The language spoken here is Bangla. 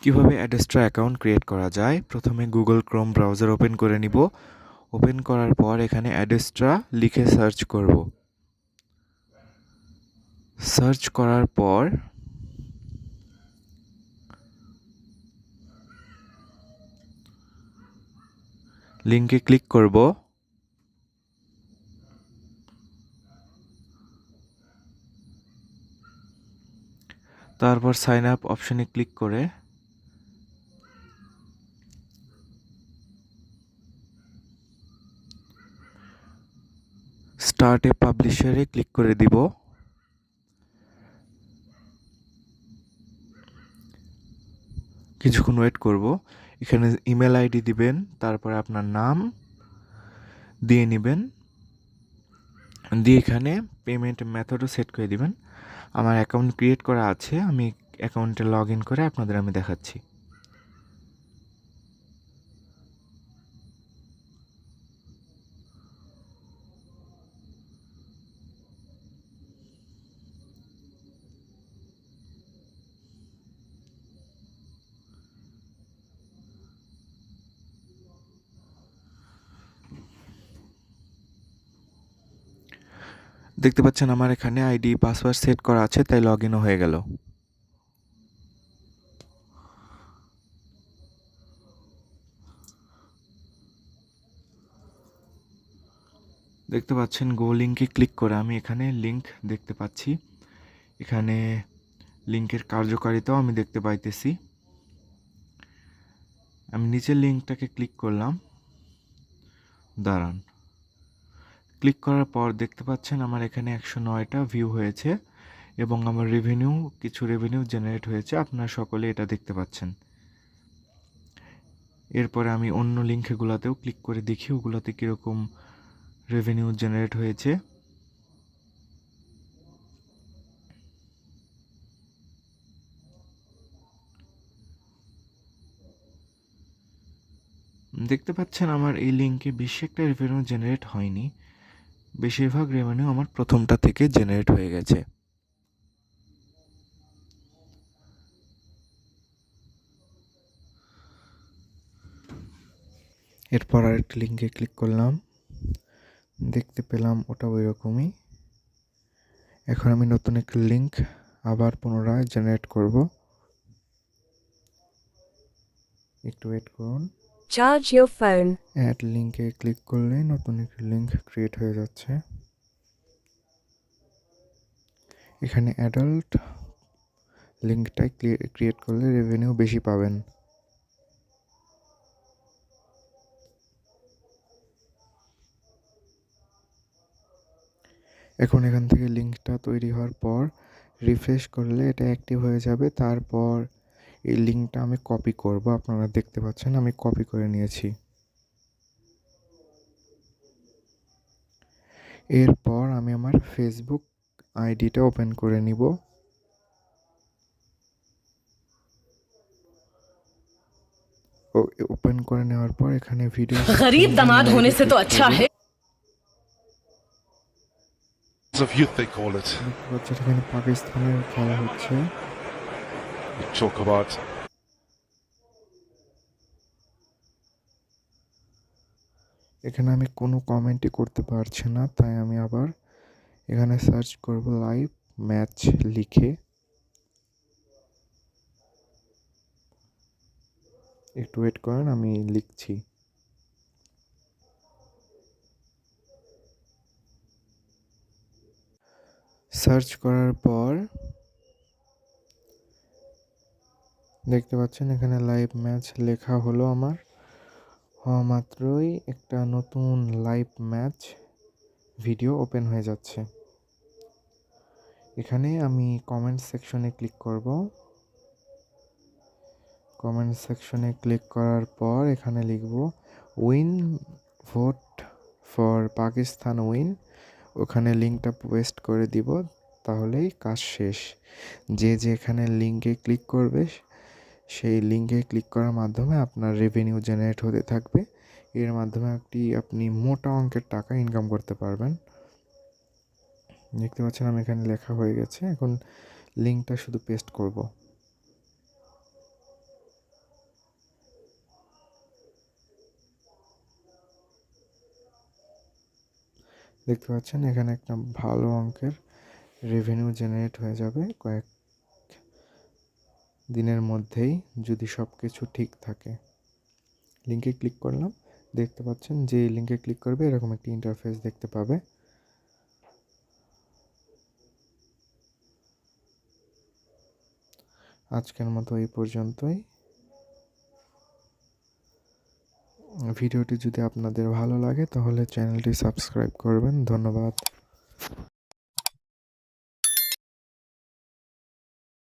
কিভাবে অ্যাডেস্ট্রা অ্যাকাউন্ট ক্রিয়েট করা যায়? প্রথমে গুগল ক্রোম ব্রাউজার ওপেন করে নিব। ওপেন করার পর এখানে অ্যাডেস্ট্রা লিখে সার্চ করব। সার্চ করার পর লিঙ্কে ক্লিক করব। তারপর সাইন আপ অপশনে ক্লিক করে স্টার্ট এ পাবলিশারে ক্লিক করে দিব। কিছুক্ষণ ওয়েট করব। এখানে ইমেল আইডি দিবেন, তারপরে আপনার নাম দিয়ে নেবেন, দিয়ে এখানে পেমেন্ট মেথডও সেট করে দিবেন। আমার অ্যাকাউন্ট ক্রিয়েট করা আছে, আমি অ্যাকাউন্টে লগ ইন করে আপনাদের আমি দেখাচ্ছি। দেখতে পাচ্ছেন আমার এখানে আইডি পাসওয়ার্ড সেট করা আছে, তাই লগ ইনও হয়ে গেল। দেখতে পাচ্ছেন গো লিঙ্কে ক্লিক করে আমি এখানে লিঙ্ক দেখতে পাচ্ছি। এখানে লিঙ্কের কার্যকারিতাও আমি দেখতে পাইতেছি। আমি নিচের লিঙ্কটাকে ক্লিক করলাম। দাঁড়ান, ক্লিক করার পর দেখতে পাচ্ছেন আমার এখানে 109টা ভিউ হয়েছে এবং আমার কিছু রেভিনিউ জেনারেট হয়েছে। আপনারা সকলে এটা দেখতে পাচ্ছেন। এরপরে আমি অন্য লিঙ্কগুলোতেও ক্লিক করে দেখি ওগুলোতে কীরকম রেভিনিউ জেনারেট হয়েছে। দেখতে পাচ্ছেন আমার এই লিঙ্কে বেশি একটা রেভিনিউ জেনারেট হয়নি, বেশিরভাগ রেভিনিউ আমার প্রথমটা থেকে জেনারেট হয়ে গেছে। এরপর আরেকটা লিঙ্কে ক্লিক করলাম, দেখতে পেলাম ওটা ওই রকমই। এখন আমি নতুন একটা লিঙ্ক আবার পুনরায় জেনারেট করব। একটু ওয়েট করুন। Charge your phone. অ্যাড লিঙ্কে ক্লিক করলে নতুন একটা লিঙ্ক ক্রিয়েট হয়ে যাচ্ছে। এখানে অ্যাডাল্ট লিঙ্কটাই ক্রিয়েট করলে রেভিনিউ বেশি পাবেন। এখন এখান থেকে লিঙ্কটা তৈরি হওয়ার পর রিফ্রেশ করলে এটা অ্যাক্টিভ হয়ে যাবে। তারপর এই লিঙ্কটা আমি কপি করব। আপনারা দেখতে পাচ্ছেন আমি কপি করে নিয়েছি। এরপর আমি আমার ফেসবুক আইডিটা ওপেন করে নিব। ওপেন করে নেওয়ার পর এখানে ভিডিও गरीब दामाद होने से तो अच्छा है। of youth they call it. দেখতে পাচ্ছেন এখানে পাকিস্তানের খেলা হচ্ছে। You talk about এখানে আমি কোনো কমেন্টই করতে পারছি না, তাই আমি আবার এখানে সার্চ করব লাইভ ম্যাচ লিখে। একটু ওয়েট করেন, আমি লিখছি। সার্চ করার পর দেখতে পাচ্ছেন এখানে লাইভ ম্যাচ লেখা হলো। আমার হওয়া মাত্রই একটা নতুন লাইভ ম্যাচ ভিডিও ওপেন হয়ে যাচ্ছে। এখানে আমি কমেন্ট সেকশনে ক্লিক করব। কমেন্ট সেকশনে ক্লিক করার পর এখানে লিখব win, vote for Pakistan win. ওখানে লিঙ্কটা পেস্ট করে দিব, তাহলেই কাজ শেষ। যে এখানে লিঙ্কে ক্লিক করবে সেই লিঙ্কে ক্লিক করার মাধ্যমে আপনার রেভিনিউ জেনারেট হতে থাকবে। এর মাধ্যমে আপনি মোটা অঙ্কের টাকা ইনকাম করতে পারবেন। দেখতে পাচ্ছেন আমি এখানে লেখা হয়ে গেছে। এখন লিঙ্কটা শুধু পেস্ট করব। দেখতে পাচ্ছেন এখানে একটা ভালো অঙ্কের রেভিনিউ জেনারেট হয়ে যাবে কয়েক দিনের মধ্যেই, যদি সব কিছু ঠিক থাকে। লিঙ্কে ক্লিক করলাম, দেখতে পাচ্ছেন যে লিঙ্কে ক্লিক করবে এরকম একটি ইন্টারফেস দেখতে পাবে। আজকের মতো এই পর্যন্তই। ভিডিওটি যদি আপনাদের ভালো লাগে তাহলে চ্যানেলটি সাবস্ক্রাইব করবেন। ধন্যবাদ।